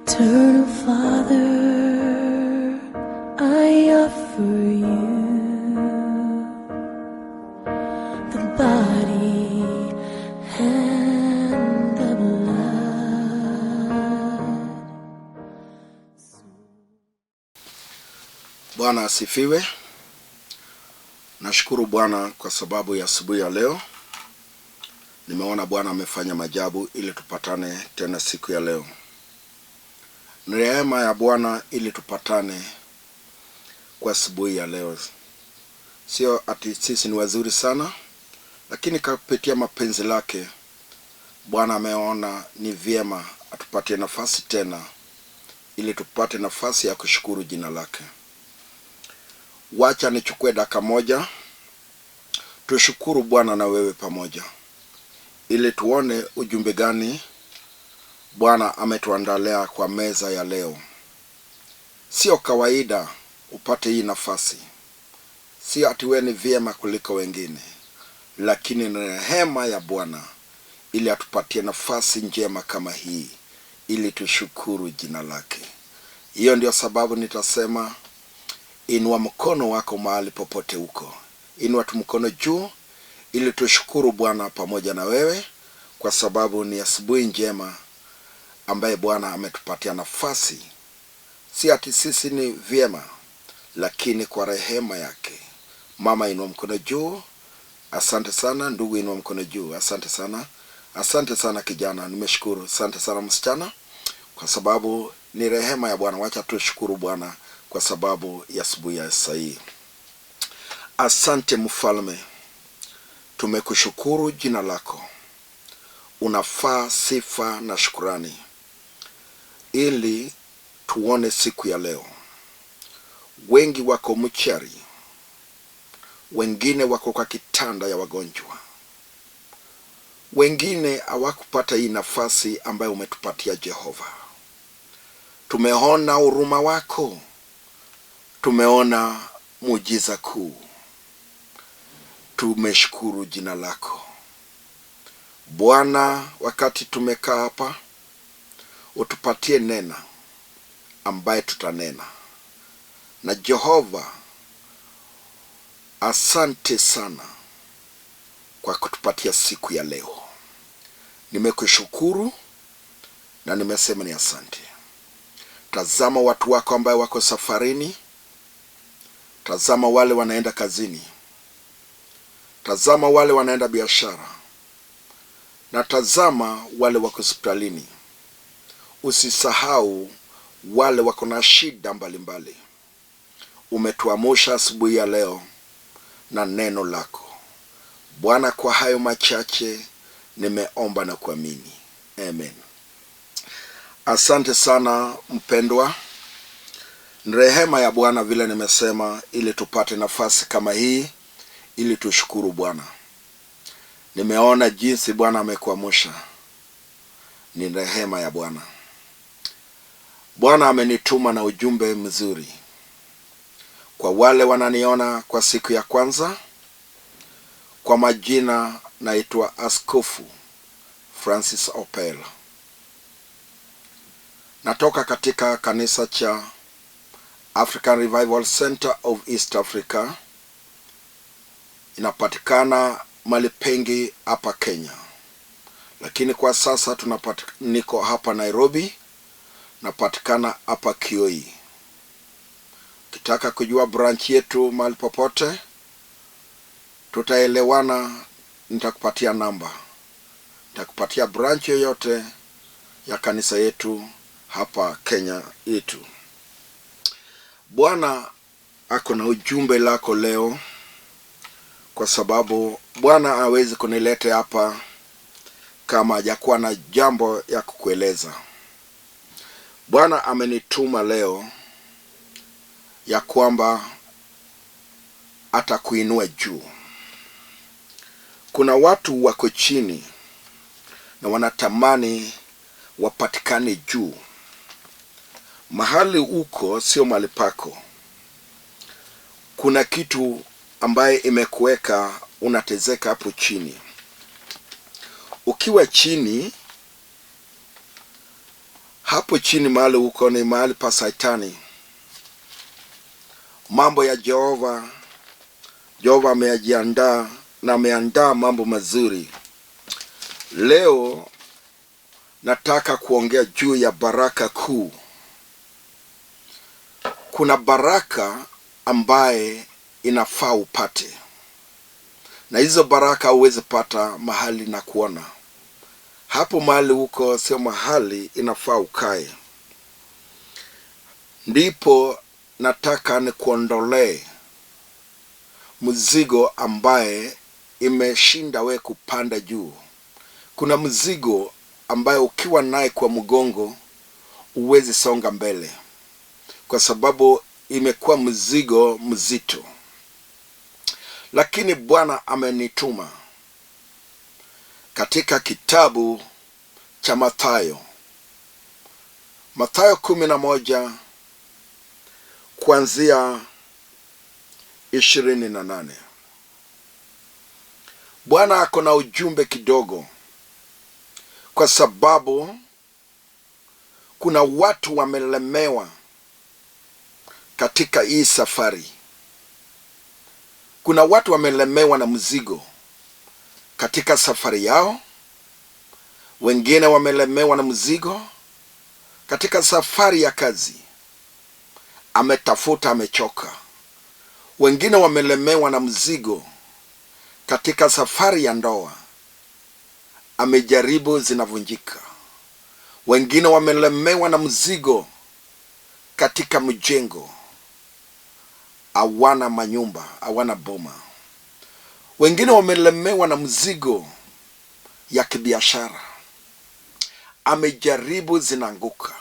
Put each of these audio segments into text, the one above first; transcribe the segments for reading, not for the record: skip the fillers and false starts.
Eternal Father, I offer you the body and the blood. Bwana asifiwe. Nashukuru Bwana kwa sababu ya asubuhi ya leo. Nimeona Bwana amefanya maajabu ili tupatane tena siku ya leo. Ni rehema ya Bwana ili tupatane kwa asubuhi ya leo. Sio ati sisi ni wazuri sana, lakini kupitia mapenzi lake Bwana ameona ni vyema atupatie nafasi tena ili tupate nafasi ya kushukuru jina lake. Wacha nichukue dakika moja tushukuru Bwana na wewe pamoja, ili tuone ujumbe gani Bwana ametuandalia kwa meza ya leo. Sio kawaida upate hii nafasi. Sio ati wewe ni vyema kuliko wengine, lakini ni rehema ya Bwana ili atupatie nafasi njema kama hii ili tushukuru jina lake. Hiyo ndio sababu nitasema inua mkono wako mahali popote uko. Inua tu mkono juu ili tushukuru Bwana pamoja na wewe, kwa sababu ni asubuhi njema ambaye Bwana ametupatia nafasi. Si ati sisi ni vyema, lakini kwa rehema yake. Mama, inua mkono juu. Asante sana ndugu, inua mkono juu. Asante sana. Asante sana kijana, nimeshukuru. Asante sana msichana, kwa sababu ni rehema ya Bwana. Wacha tushukuru Bwana kwa sababu ya asubuhi ya sahi. Asante Mfalme, tumekushukuru jina lako. Unafaa sifa na shukrani ili tuone siku ya leo. Wengi wako mchari, wengine wako kwa kitanda ya wagonjwa, wengine hawakupata hii nafasi ambayo umetupatia Jehova. Tumeona huruma wako, tumeona muujiza kuu. Tumeshukuru jina lako Bwana. Wakati tumekaa hapa, utupatie nena ambaye tutanena. Na Jehova, asante sana kwa kutupatia siku ya leo. Nimekushukuru na nimesema ni asante. Tazama watu wako ambao wako safarini. Tazama wale wanaenda kazini. Tazama wale wanaenda biashara. Na tazama wale wako hospitalini. Usisahau wale wako na shida mbalimbali. Umetuamsha asubuhi ya leo na neno lako Bwana. Kwa hayo machache nimeomba na kuamini, amen. Asante sana mpendwa. Ni rehema ya Bwana vile nimesema, ili tupate nafasi kama hii ili tushukuru Bwana. Nimeona jinsi Bwana amekuamsha. Ni rehema ya Bwana. Bwana amenituma na ujumbe mzuri kwa wale wananiona kwa siku ya kwanza. Kwa majina naitwa Askofu Francis Opell. Natoka katika kanisa cha African Revival Center of East Africa. Inapatikana mahali pengi hapa Kenya, lakini kwa sasa niko hapa Nairobi. Napatikana hapa Kioi. Ukitaka kujua branch yetu mahali popote, tutaelewana. Nitakupatia namba, nitakupatia branch yoyote ya kanisa yetu hapa Kenya yetu. Bwana ako na ujumbe lako leo, kwa sababu Bwana hawezi kunileta hapa kama hajakuwa na jambo ya kukueleza. Bwana amenituma leo ya kwamba atakuinua juu. Kuna watu wako chini na wanatamani wapatikane juu. Mahali uko sio mahali pako. Kuna kitu ambaye imekuweka unatezeka hapo chini. Ukiwa chini Hapo chini mahali huko ni mahali pa Saitani. Mambo ya Jehova amejiandaa na ameandaa mambo mazuri. Leo nataka kuongea juu ya baraka kuu. Kuna baraka ambaye inafaa upate, na hizo baraka huwezi pata mahali na kuona. Hapo mahali huko sio mahali inafaa ukae. Ndipo nataka nikuondolee mzigo ambaye imeshinda we kupanda juu. Kuna mzigo ambaye ukiwa naye kwa mgongo huwezi songa mbele, kwa sababu imekuwa mzigo mzito. Lakini Bwana amenituma katika kitabu cha Mathayo 11 kuanzia 28. Bwana ako na ujumbe kidogo, kwa sababu kuna watu wamelemewa katika hii safari. Kuna watu wamelemewa na mzigo katika safari yao. Wengine wamelemewa na mzigo katika safari ya kazi, ametafuta amechoka. Wengine wamelemewa na mzigo katika safari ya ndoa, amejaribu zinavunjika. Wengine wamelemewa na mzigo katika mjengo, hawana manyumba, hawana boma. Wengine wamelemewa na mzigo ya kibiashara, amejaribu zinaanguka.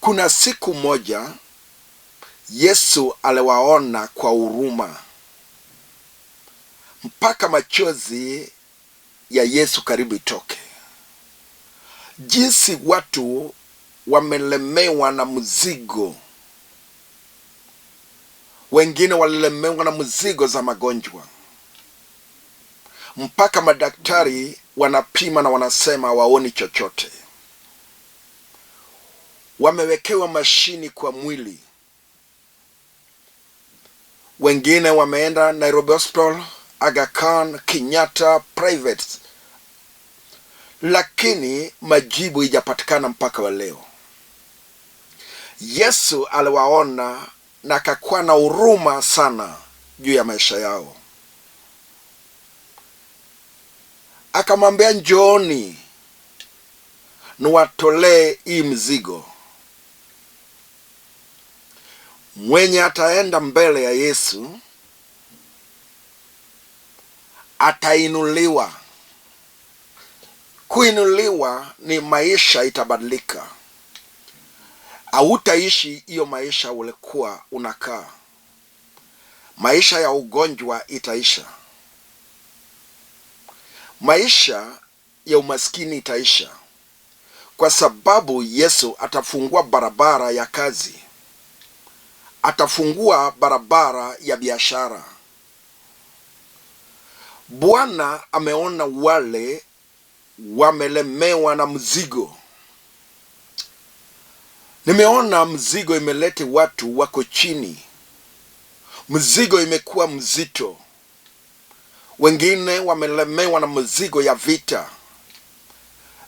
Kuna siku moja Yesu aliwaona kwa huruma, mpaka machozi ya Yesu karibu itoke. Jinsi watu wamelemewa na mzigo. Wengine walilemewa na mzigo za magonjwa, mpaka madaktari wanapima na wanasema waoni chochote. Wamewekewa mashini kwa mwili. Wengine wameenda Nairobi Hospital, Aga Khan, Kenyatta, private, lakini majibu haijapatikana mpaka wa leo. Yesu aliwaona na akakuwa na huruma sana juu ya maisha yao. Akamwambia, njooni niwatolee hii mzigo. Mwenye ataenda mbele ya Yesu atainuliwa. Kuinuliwa ni maisha itabadilika. Hautaishi hiyo maisha ulikuwa unakaa. Maisha ya ugonjwa itaisha. Maisha ya umaskini itaisha, kwa sababu Yesu atafungua barabara ya kazi. Atafungua barabara ya biashara. Bwana ameona wale wamelemewa na mzigo. Nimeona mzigo imelete watu wako chini. Mzigo imekuwa mzito. Wengine wamelemewa na mzigo ya vita.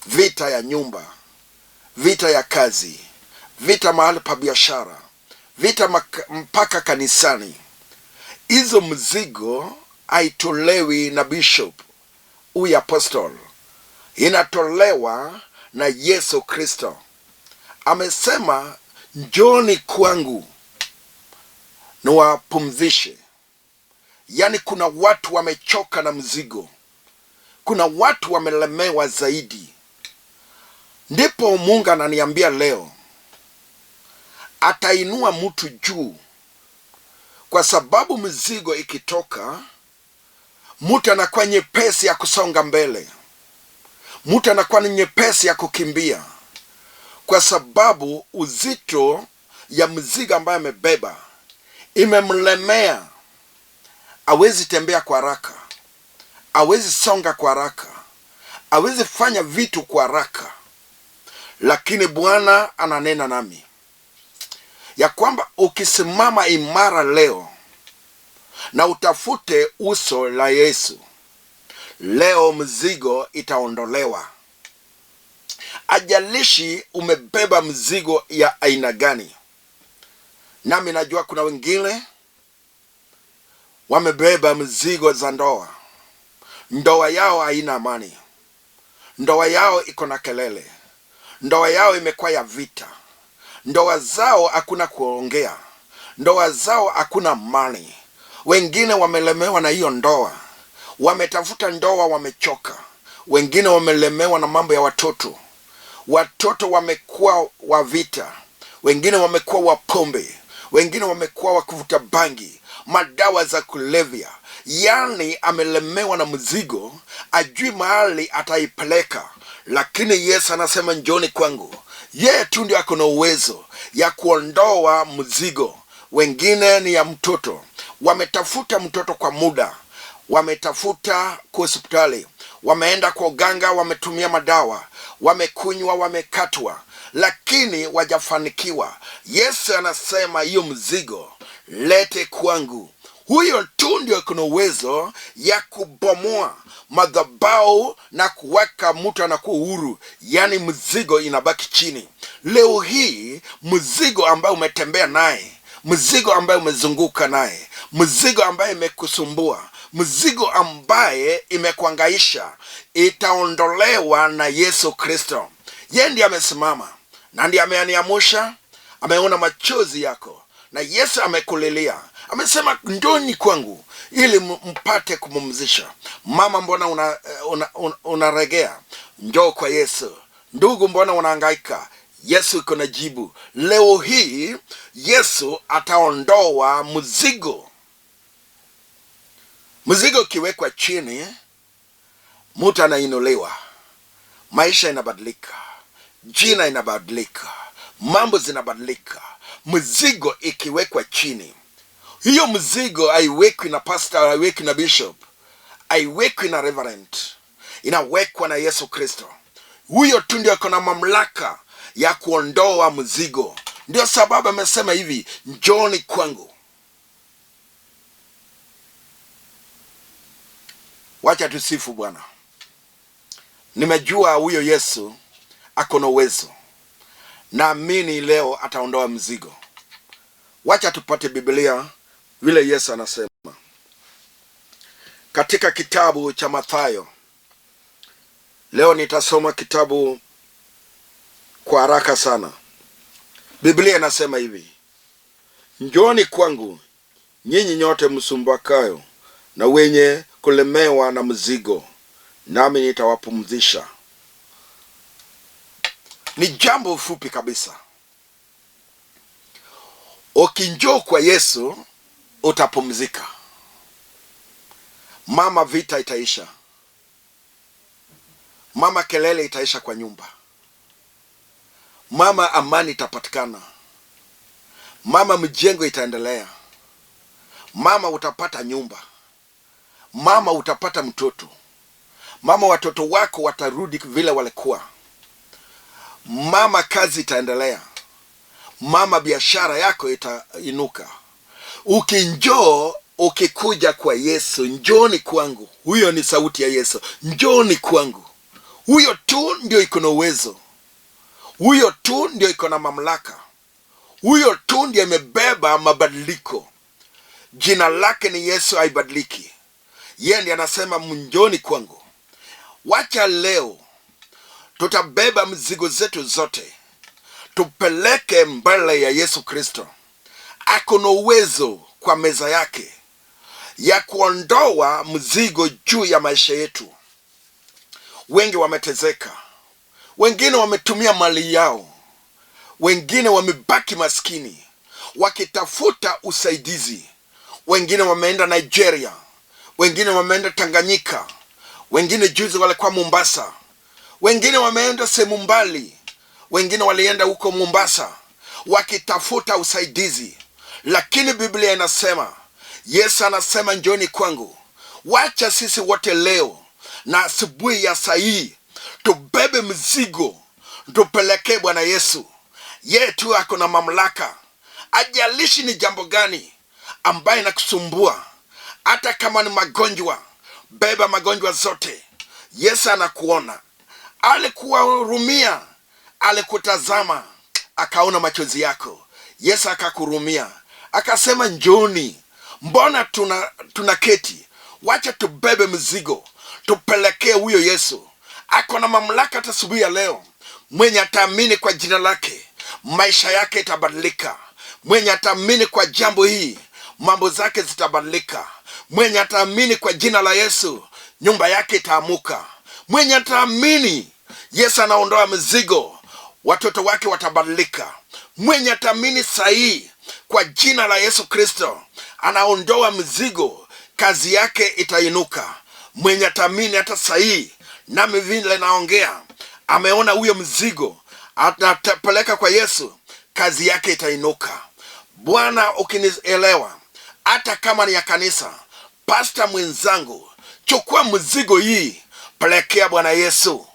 Vita ya nyumba, vita ya kazi, vita mahali pa biashara, vita mpaka kanisani. Hizo mzigo haitolewi na bishop, huyu apostle. Inatolewa na Yesu Kristo. Amesema, njoni kwangu niwapumzishe. Yani kuna watu wamechoka na mzigo. Kuna watu wamelemewa zaidi. Ndipo Mungu ananiambia leo, atainua mtu juu. Kwa sababu mzigo ikitoka, mtu anakuwa nyepesi ya kusonga mbele. Mtu anakuwa nyepesi ya kukimbia. Kwa sababu uzito ya mzigo ambaye amebeba imemlemea. Hawezi tembea kwa haraka, hawezi songa kwa haraka, hawezi fanya vitu kwa haraka. lakini Bwana ananena nami ya kwamba ukisimama imara leo na utafute uso la Yesu, leo mzigo itaondolewa. Ajalishi umebeba mzigo ya aina gani. Nami najua kuna wengine wamebeba mzigo za ndoa. Ndoa yao haina amani. Ndoa yao iko na kelele. Ndoa yao imekuwa ya vita. Ndoa zao hakuna kuongea. Ndoa zao hakuna amani. Wengine wamelemewa na hiyo ndoa. Wametafuta ndoa, wamechoka. Wengine wamelemewa na mambo ya watoto. Watoto wamekuwa wa vita. Wengine wamekuwa wa pombe. Wengine wamekuwa wa kuvuta bangi, madawa za kulevya. Yani amelemewa na mzigo, ajui mahali ataipeleka. Lakini Yesu anasema njoni kwangu. Yeye tu ndio ako na uwezo ya kuondoa mzigo. Wengine ni ya mtoto. Wametafuta mtoto kwa muda. Wametafuta kwa hospitali. Wameenda kwa uganga, wametumia madawa. Wamekunywa, wamekatwa. Lakini wajafanikiwa. Yesu anasema hiyo mzigo lete kwangu. Huyo tu ndio kuna uwezo ya kubomoa madhabahu na kuweka mtu anakuwa huru. Yani mzigo inabaki chini. Leo hii mzigo ambaye umetembea naye, mzigo ambaye umezunguka naye, mzigo ambaye imekusumbua, mzigo ambaye imekuangaisha, itaondolewa na Yesu Kristo. Yeye ndiye amesimama na ndiye ameniamusha. Ameona machozi yako na Yesu amekulilia. Amesema ndoni kwangu ili mpate kumumzisha. Mama, mbona unaregea? Njoo kwa Yesu. Ndugu, mbona unahangaika? Yesu iko na jibu. Leo hii Yesu ataondoa mzigo. Mzigo kiwekwa chini, mtu anainuliwa. Maisha inabadilika. Jina inabadilika. Mambo zinabadilika. Mzigo ikiwekwa chini. Hiyo mzigo haiwekwi na pastor, haiwekwi na bishop, haiwekwi na reverend. Inawekwa na Yesu Kristo. Huyo tu ndio kuna mamlaka ya kuondoa mzigo. Ndio sababu amesema hivi, njoni kwangu. Wacha tusifu Bwana. Nimejua huyo Yesu ako na uwezo. Naamini leo ataondoa mzigo. Wacha tupate Biblia vile Yesu anasema. Katika kitabu cha Mathayo. Leo nitasoma kitabu kwa haraka sana. Biblia inasema hivi: njoni kwangu nyinyi nyote msumbakayo na wenye kulemewa na mzigo, nami nitawapumzisha. Ni jambo fupi kabisa. Ukinjoo kwa Yesu utapumzika. Mama, vita itaisha. Mama, kelele itaisha kwa nyumba. Mama, amani itapatikana. Mama, mjengo itaendelea. Mama, utapata nyumba. Mama, utapata mtoto. Mama, watoto wako watarudi vile walikuwa. Mama, kazi itaendelea. Mama, biashara yako itainuka. Ukinjoo, ukikuja kwa Yesu, njoni kwangu. Huyo ni sauti ya Yesu. Njoni kwangu. Huyo tu ndio iko na uwezo. Huyo tu ndio iko na mamlaka. Huyo tu ndio amebeba mabadiliko. Jina lake ni Yesu, haibadiliki. Yeye ndiye anasema njoni kwangu. Wacha leo tutabeba mzigo zetu zote, tupeleke mbele ya Yesu Kristo. Ako na uwezo kwa meza yake ya kuondoa mzigo juu ya maisha yetu. Wengi wametezeka. Wengine wametumia mali yao. Wengine wamebaki maskini wakitafuta usaidizi. Wengine wameenda Nigeria. Wengine wameenda Tanganyika. Wengine juzi walikuwa Mombasa. Wengine wameenda sehemu mbali. Wengine walienda huko Mombasa wakitafuta usaidizi. Lakini Biblia inasema, Yesu anasema njoni kwangu. Wacha sisi wote leo na asubuhi ya saa hii tubebe mzigo tupelekee Bwana Yesu. Yeye tu ako na mamlaka. Ajalishi ni jambo gani ambaye inakusumbua, hata kama ni magonjwa, beba magonjwa zote. Yesu anakuona, alikuhurumia, alikutazama, akaona machozi yako. Yesu akakurumia, akasema njoni. Mbona tunaketi? Wacha tubebe mzigo, tupelekee huyo Yesu. Ako na mamlaka hata asubuhi ya leo. Mwenye ataamini kwa jina lake, maisha yake itabadilika. Mwenye ataamini kwa jambo hii, mambo zake zitabadilika. Mwenye ataamini kwa jina la Yesu, nyumba yake itaamuka. Mwenye ataamini Yesu anaondoa mzigo, watoto wake watabadilika. Mwenye ataamini sahihi kwa jina la Yesu Kristo, anaondoa mzigo, kazi yake itainuka. Mwenye ataamini hata sahihi, nami vile naongea, ameona huyo mzigo, atapeleka kwa Yesu, kazi yake itainuka. Bwana, ukinielewa, hata kama ni ya kanisa, pasta mwenzangu, chukua mzigo hii, pelekea Bwana Yesu.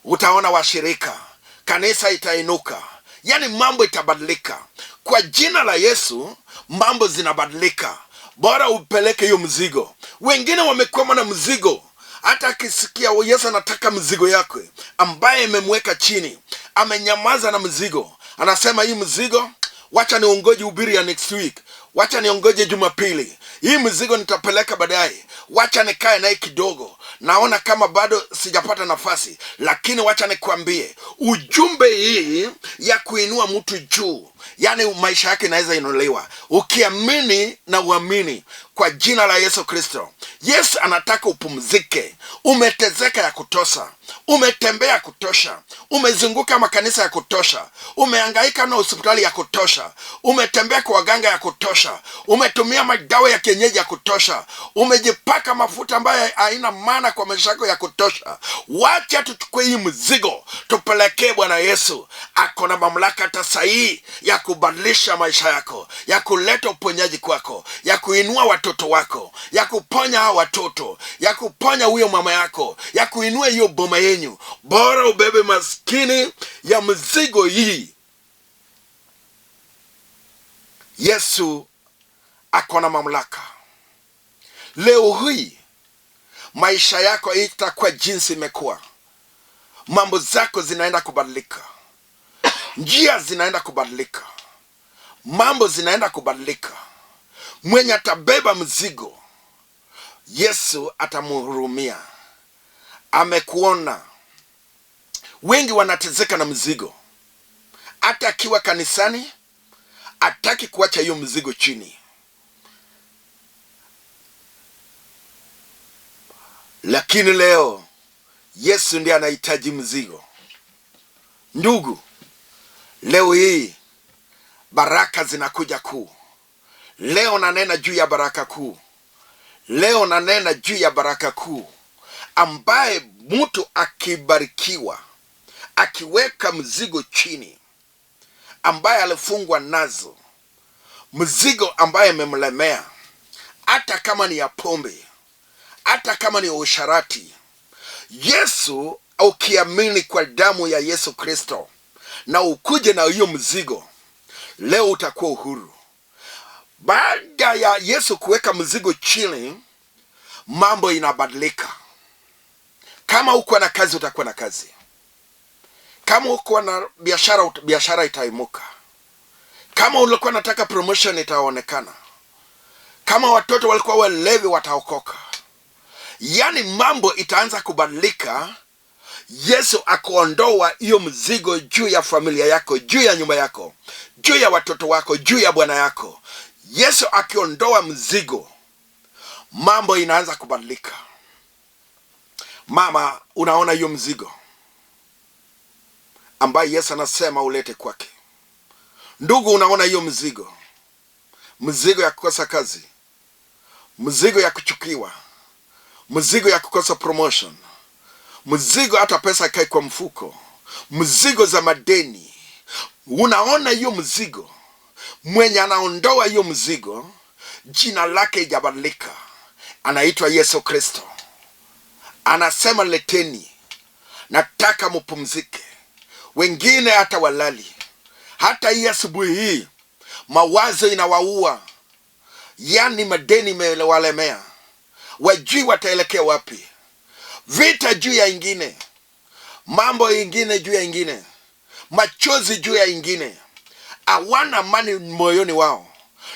Utaona washirika, kanisa itainuka. Yani mambo itabadilika. Kwa jina la Yesu, mambo zinabadilika. Bora upeleke hiyo mzigo. Wengine wamekwama na mzigo. Hata akisikia Yesu anataka mzigo yako, ambaye imemweka chini, amenyamaza na mzigo. Anasema hii mzigo, wacha niongoje ubiri ya next week. Wacha niongoje Jumapili. Hii mzigo nitapeleka baadaye. Wacha nikae naye kidogo. Naona kama bado sijapata nafasi. Lakini wacha nikwambie, ujumbe hii ya kuinua mtu juu, yani maisha yake inaweza inuliwa ukiamini na uamini kwa jina la Yesu Kristo. Yesu anataka upumzike. Umetezeka ya kutosha, umetembea ya kutosha, umezunguka makanisa ya kutosha, umehangaika na hospitali ya kutosha, umetembea kwa waganga ya kutosha, umetumia madawa ya kienyeji ya kutosha, umejipaka mafuta ambayo haina maana kwa maisha yako ya kutosha. Wacha tuchukue hii mzigo, tupelekee Bwana Yesu. Ako na mamlaka hata sahihi ya kubadilisha maisha yako, ya kuleta uponyaji kwako, ya kuinua watoto wako, ya kuponya hao watoto, ya kuponya huyo mama yako, ya kuinua hiyo boma yenyu. Bora ubebe maskini ya mzigo hii. Yesu ako na mamlaka. Leo hii maisha yako itakuwa jinsi imekuwa. Mambo zako zinaenda kubadilika. Njia zinaenda kubadilika. Mambo zinaenda kubadilika. Mwenye atabeba mzigo, Yesu atamhurumia. Amekuona. Wengi wanatezeka na mzigo. Hata akiwa kanisani, hataki kuacha hiyo mzigo chini. Lakini leo Yesu ndiye anahitaji mzigo. Ndugu, leo hii baraka zinakuja kuu. Leo nanena juu ya baraka kuu. Leo nanena juu ya baraka kuu, ambaye mtu akibarikiwa, akiweka mzigo chini, ambaye alifungwa nazo, mzigo ambaye amemlemea, hata kama ni ya pombe, hata kama ni usharati, Yesu, ukiamini kwa damu ya Yesu Kristo na ukuje na hiyo mzigo, leo utakuwa uhuru. Baada ya Yesu kuweka mzigo chini, mambo inabadilika. Kama uko na kazi, utakuwa na kazi. Kama uko na biashara, biashara itaimuka. Kama ulikuwa nataka promotion, itaonekana. Kama watoto walikuwa walevi, wataokoka. Yani mambo itaanza kubadilika. Yesu akuondoa hiyo mzigo juu ya familia yako, juu ya nyumba yako, juu ya watoto wako, juu ya bwana yako. Yesu akiondoa mzigo, mambo inaanza kubadilika. Mama, unaona hiyo mzigo ambaye Yesu anasema ulete kwake. Ndugu, unaona hiyo mzigo. Mzigo ya kukosa kazi, mzigo ya kuchukiwa, mzigo ya kukosa promotion, mzigo hata pesa kai kwa mfuko, mzigo za madeni. Unaona hiyo mzigo. Mwenye anaondoa hiyo mzigo, jina lake ijabadilika. Anaitwa Yesu Kristo. Anasema leteni, nataka mupumzike. wengine hata walali. Hata hii asubuhi hii mawazo inawaua, yani madeni mewalemea, wajui wataelekea wapi. Vita juu ya ingine, mambo ingine juu ya ingine, machozi juu ya ingine, hawana amani moyoni wao.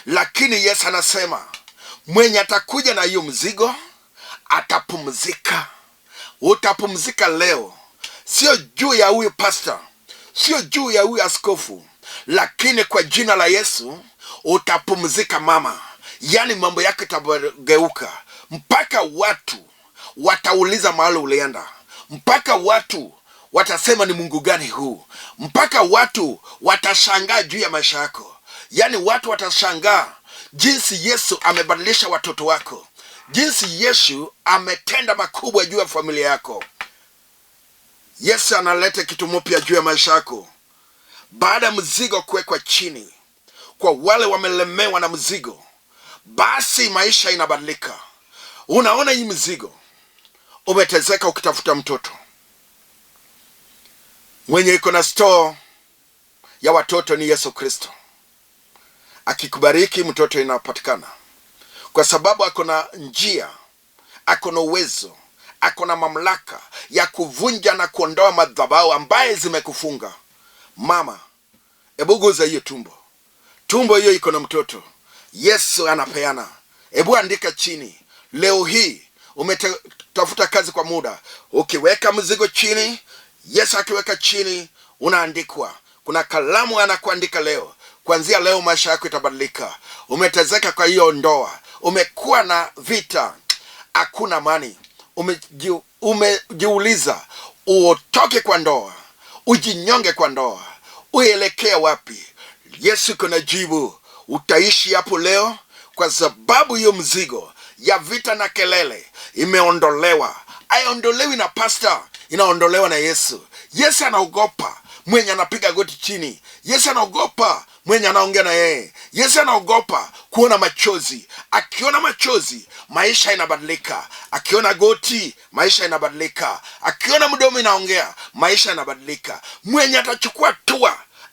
Lakini Yesu anasema mwenye atakuja na hiyo mzigo atapumzika. Utapumzika leo, sio juu ya huyu pastor, sio juu ya huyu askofu, lakini kwa jina la Yesu utapumzika mama. Yani mambo yake itageuka, mpaka watu watauliza mahali ulienda, mpaka watu watasema ni Mungu gani huu, mpaka watu watashangaa juu ya maisha yako. Yani watu watashangaa jinsi Yesu amebadilisha watoto wako, jinsi Yesu ametenda makubwa juu ya familia yako. Yesu analeta kitu mpya juu ya maisha yako. Baada ya mzigo kuwekwa chini, kwa wale wamelemewa na mzigo, basi maisha inabadilika. Unaona hii mzigo, umetezeka ukitafuta mtoto. Mwenye iko na store ya watoto ni Yesu Kristo. Akikubariki mtoto inapatikana, kwa sababu akona njia, akona uwezo, akona mamlaka ya kuvunja na kuondoa madhabahu ambaye zimekufunga. Mama, ebu guza hiyo tumbo. Tumbo hiyo iko na mtoto. Yesu anapeana. Ebu andika chini. Leo hii umetafuta kazi kwa muda. Ukiweka mzigo chini, Yesu akiweka chini, unaandikwa. Kuna kalamu anakuandika leo. Kuanzia leo maisha yako itabadilika. Umetezeka kwa hiyo ndoa, umekuwa na vita, hakuna amani. Umejiuliza uotoke kwa ndoa, ujinyonge kwa ndoa, uelekea wapi? Yesu kuna jibu. Utaishi hapo leo, kwa sababu hiyo mzigo ya vita na kelele imeondolewa. Haiondolewi na pastor, inaondolewa na Yesu. Yesu anaogopa mwenye anapiga goti chini. Yesu anaogopa mwenye anaongea na yeye. Yesu anaogopa kuona machozi. Akiona machozi, maisha inabadilika. Akiona goti, maisha inabadilika. Akiona mdomo inaongea, maisha inabadilika. Mwenye atachukua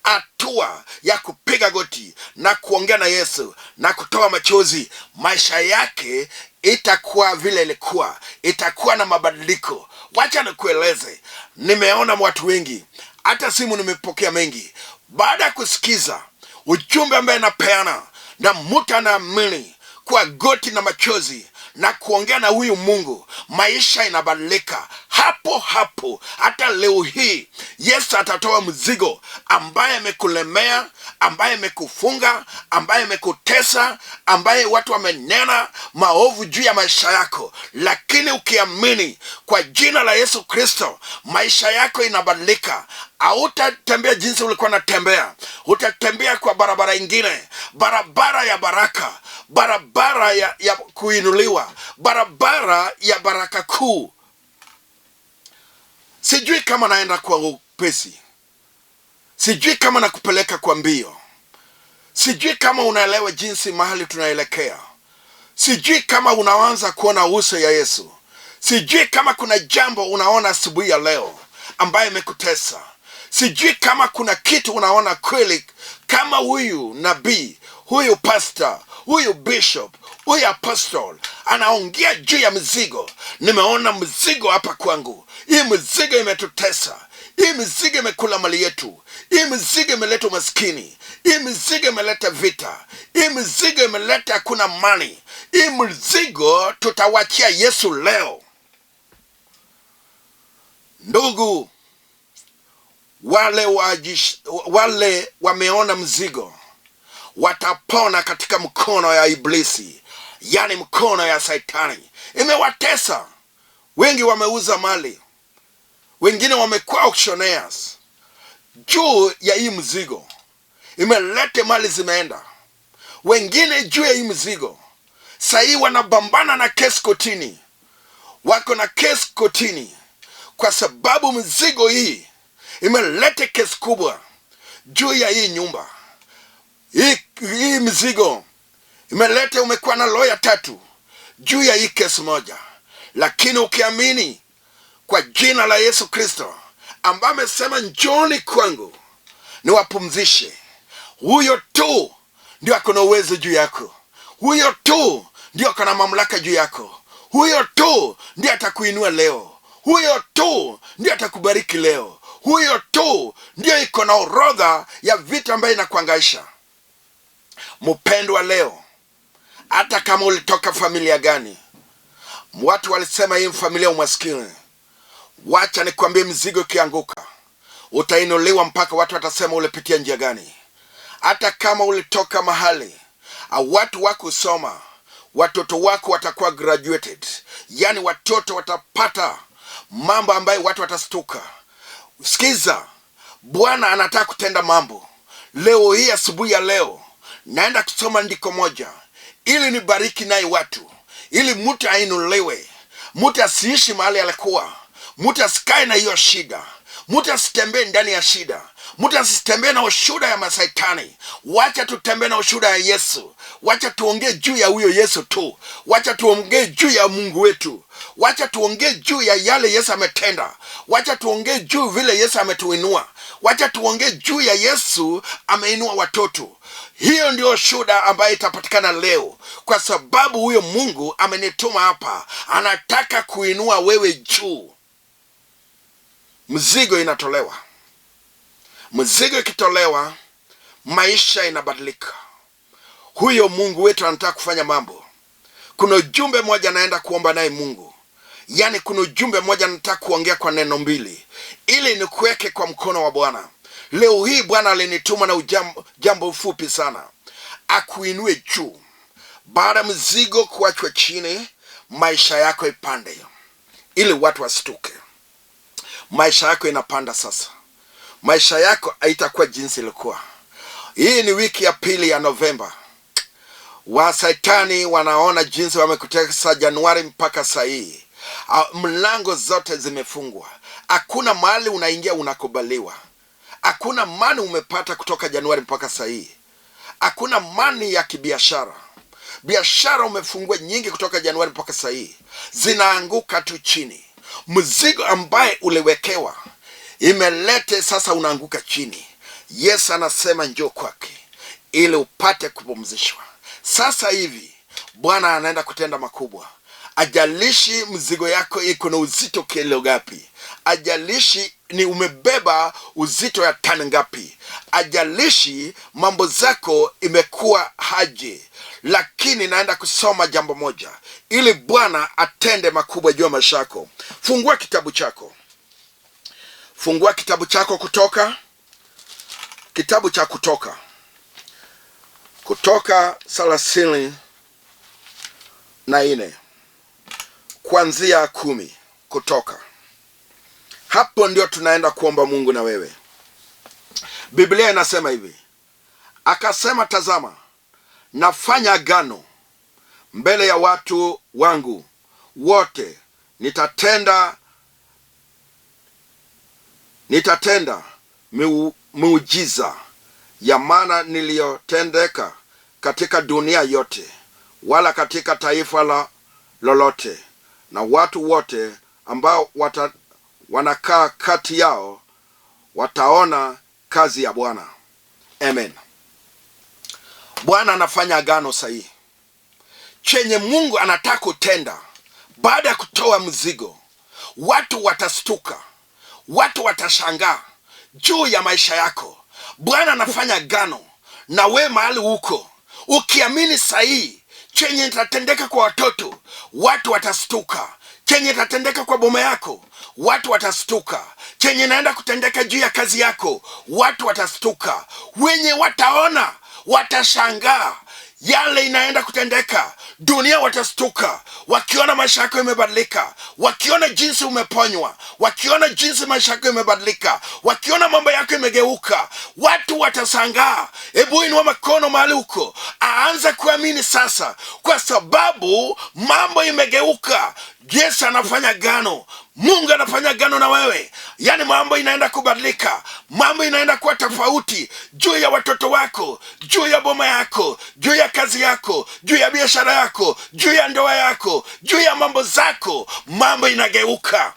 hatua ya kupiga goti na kuongea na Yesu na kutoa machozi, maisha yake itakuwa vile ilikuwa, itakuwa na mabadiliko. Wacha nikueleze, nimeona watu wengi, hata simu nimepokea mengi, baada ya kusikiza ujumbe ambaye napeana, na mtu anaamini kwa goti na machozi na kuongea na huyu Mungu, maisha inabadilika hapo hapo. Hata leo hii Yesu atatoa mzigo ambaye amekulemea, ambaye amekufunga, ambaye amekutesa, ambaye watu wamenena maovu juu ya maisha yako. Lakini ukiamini kwa jina la Yesu Kristo, maisha yako inabadilika. Hautatembea jinsi ulikuwa unatembea, utatembea kwa barabara ingine, barabara ya baraka, barabara ya kuinuliwa, barabara ya baraka kuu. Sijui kama naenda kwa upesi, sijui kama nakupeleka kwa mbio, sijui kama unaelewa jinsi mahali tunaelekea, sijui kama unaanza kuona uso ya Yesu, sijui kama kuna jambo unaona asubuhi ya leo ambaye imekutesa, sijui kama kuna kitu unaona kweli kama huyu nabii, huyu pastor, huyu bishop, huyu apostle anaongea juu ya mzigo. Nimeona mzigo hapa kwangu. Hii mzigo imetutesa. Hii mzigo imekula mali yetu. Hii mzigo imeleta umaskini. Hii mzigo imeleta vita. Hii mzigo imeleta hakuna amani. Hii mzigo tutawachia Yesu leo. Ndugu, wale wameona mzigo watapona katika mkono ya iblisi, yani mkono ya Saitani. Imewatesa. Wengi wameuza mali, wengine wamekuwa auctioneers juu ya hii mzigo. Imelete mali zimeenda. Wengine juu ya hii mzigo sahii wanabambana na kesi kotini, wako na kesi kotini kwa sababu mzigo hii imelete kesi kubwa juu ya hii nyumba. Hii mzigo imelete, umekuwa na lawyer 3 juu ya hii kesi moja. Lakini ukiamini kwa jina la Yesu Kristo ambaye amesema njooni kwangu niwapumzishe. Huyo tu ndio akona uwezo juu yako. Huyo tu ndio akona mamlaka juu yako. Huyo tu ndio atakuinua leo. Huyo tu ndio atakubariki leo. Huyo tu ndio iko na orodha ya vitu ambaye inakuangaisha. Mpendwa, leo hata kama ulitoka familia gani, watu walisema hii familia umaskini, wacha nikwambie, mzigo kianguka utainuliwa mpaka watu watasema ulipitia njia gani. Hata kama ulitoka mahali watu wako soma, watoto wako watakuwa graduated, yani watoto watapata mambo ambayo watu watastuka. Sikiza, Bwana anataka kutenda mambo leo hii. Asubuhi ya leo naenda kusoma andiko moja ili nibariki naye watu, ili mtu ainuliwe, mtu asiishi mahali alikuwa, mtu asikae na hiyo shida, mtu asitembee ndani ya shida, mtu asitembee na ushuhuda ya masaitani. Wacha tutembee na ushuhuda ya Yesu. Wacha tuongee juu ya huyo Yesu tu. Wacha tuongee juu ya Mungu wetu. Wacha tuongee juu ya yale Yesu ametenda. Wacha tuongee juu vile Yesu ametuinua. Wacha tuongee juu ya Yesu ameinua watoto. Hiyo ndio shuhuda ambayo itapatikana leo, kwa sababu huyo Mungu amenituma hapa, anataka kuinua wewe juu. Mzigo inatolewa. Mzigo ikitolewa, maisha inabadilika. Huyo Mungu wetu anataka kufanya mambo. Kuna ujumbe moja naenda kuomba naye Mungu. Yani kuna ujumbe moja nataka kuongea kwa neno mbili, ili nikuweke kwa mkono wa Bwana. Leo hii Bwana alinituma na jambo fupi sana. Akuinue juu. Baada mzigo kuachwa chini, maisha yako ipande, ili watu wasituke. Maisha yako inapanda sasa. Maisha yako haitakuwa jinsi ilikuwa. Hii ni wiki ya pili ya Novemba. Wasaitani wanaona jinsi wamekutesa Januari mpaka saa hii. Mlango zote zimefungwa. Hakuna mahali unaingia unakubaliwa. Hakuna mani umepata kutoka Januari mpaka saa hii. Hakuna mani ya kibiashara. Biashara umefungua nyingi kutoka Januari mpaka saa hii, zinaanguka tu chini. Mzigo ambaye uliwekewa imelete sasa unaanguka chini. Yesu anasema njoo kwake ili upate kupumzishwa. Sasa hivi Bwana anaenda kutenda makubwa. Ajalishi mzigo yako iko na uzito kilo gapi, ajalishi ni umebeba uzito ya tani ngapi, ajalishi mambo zako imekuwa haje, lakini naenda kusoma jambo moja ili Bwana atende makubwa juu ya maisha yako. Fungua kitabu chako. Fungua kitabu chako Kutoka. Kitabu cha Kutoka. Kutoka 34 kuanzia 10. Kutoka. Hapo ndio tunaenda kuomba Mungu na wewe. Biblia inasema hivi: akasema, tazama, nafanya agano mbele ya watu wangu wote, nitatenda muujiza ya maana niliyotendeka katika dunia yote, wala katika taifa lolote, na watu wote ambao wanakaa kati yao wataona kazi ya Bwana. Amen. Bwana anafanya agano sahihi. Chenye Mungu anataka kutenda baada ya kutoa mzigo, watu watastuka, watu watashangaa juu ya maisha yako. Bwana anafanya agano na we mahali huko. Ukiamini sahihi, chenye itatendeka kwa watoto, watu watastuka. Chenye itatendeka kwa boma yako, watu watastuka. Chenye naenda kutendeka juu ya kazi yako, watu watastuka. Wenye wataona watashangaa yale inaenda kutendeka. Dunia watastuka wakiona maisha yako imebadilika, wakiona jinsi umeponywa, wakiona jinsi maisha yako imebadilika, wakiona mambo yako imegeuka. Watu watashangaa. Hebu inua mikono mahali huko, aanze kuamini sasa, kwa sababu mambo imegeuka. Yesu anafanya agano. Mungu anafanya agano na wewe. Yani mambo inaenda kubadilika. Mambo inaenda kuwa tofauti juu ya watoto wako, juu ya boma yako, juu ya kazi yako, juu ya biashara yako, juu ya ndoa yako, juu ya mambo zako. Mambo inageuka.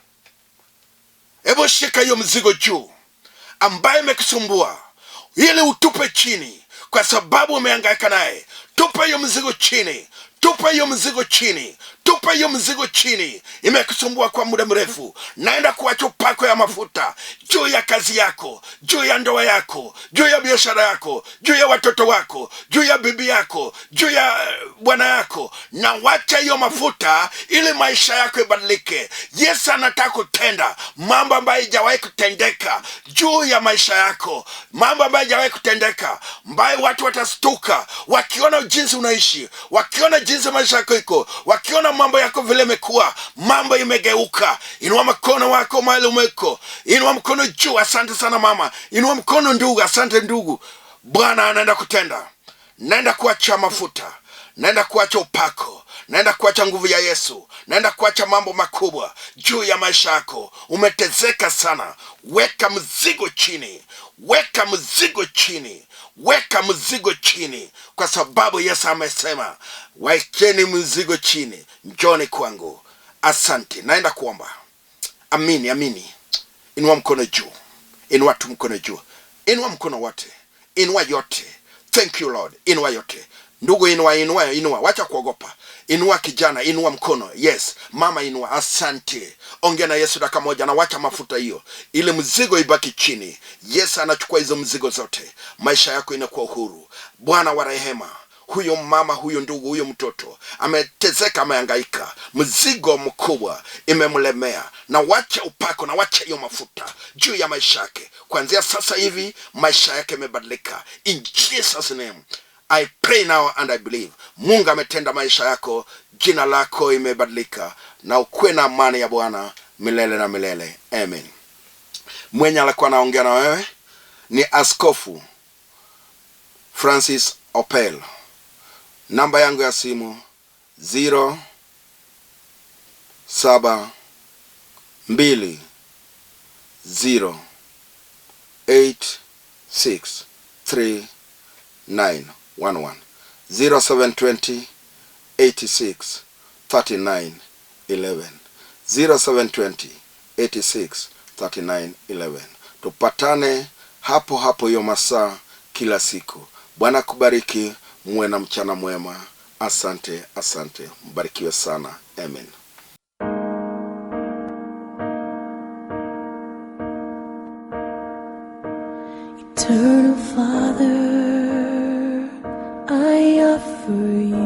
Hebu shika hiyo mzigo juu ambaye imekusumbua, ili utupe chini, kwa sababu umehangaika naye. Tupa hiyo mzigo chini, tupa hiyo mzigo chini, tupa hiyo mzigo chini. Imekusumbua kwa muda mrefu. Naenda kuacha upako ya mafuta juu ya kazi yako, juu ya ndoa yako, juu ya biashara yako, juu ya watoto wako, juu ya bibi yako, juu ya bwana yako. Na wacha hiyo mafuta ili maisha yako ibadilike. Yesu anataka kutenda mambo ambayo haijawahi kutendeka juu ya maisha yako, mambo ambayo haijawahi kutendeka, ambayo watu watastuka wakiona jinsi unaishi, wakiona jinsi maisha yako iko, wakiona mambo yako vile imekuwa, mambo imegeuka. Inua mkono wako mahali umeko, inua mkono juu. Asante sana mama, inua mkono ndugu. Asante ndugu. Bwana anaenda kutenda. Naenda kuacha mafuta, naenda kuacha upako, naenda kuacha nguvu ya Yesu, naenda kuacha mambo makubwa juu ya maisha yako. Umetezeka sana. Weka mzigo chini, weka mzigo chini, weka mzigo chini, kwa sababu Yesu amesema, wekeni mzigo chini, njoni kwangu. Asante. Naenda kuomba. Amini, amini. Inua mkono juu, inua tu mkono juu, inua mkono wote, inua yote. Thank you Lord. Inua yote ndugu, inua. Wacha kuogopa. Inua kijana, inua mkono. Yes mama, inua. Asante. Ongea na Yesu dakika moja na wacha mafuta hiyo ili mzigo ibaki chini. Yesu anachukua hizo mzigo zote. Maisha yako inakuwa uhuru. Bwana wa rehema, huyo mama, huyo ndugu, huyo mtoto ametezeka, amehangaika, mzigo mkubwa imemlemea, na wacha upako, na wacha hiyo mafuta juu ya maisha yake. Kuanzia sasa hivi maisha yake imebadilika. In Jesus name I pray now and I believe. Mungu ametenda maisha yako, jina lako imebadilika, na ukue na amani ya Bwana milele na milele. Amen. Mwenye alikuwa anaongea na wewe ni Askofu Francis Opell. Namba yangu ya simu 0720863911 0720863911 0720863911. Tupatane hapo hapo hiyo masaa kila siku. Bwana kubariki. Muwe na mchana mwema. Asante, asante. Mbarikiwe sana. Amen. Eternal Father, I offer you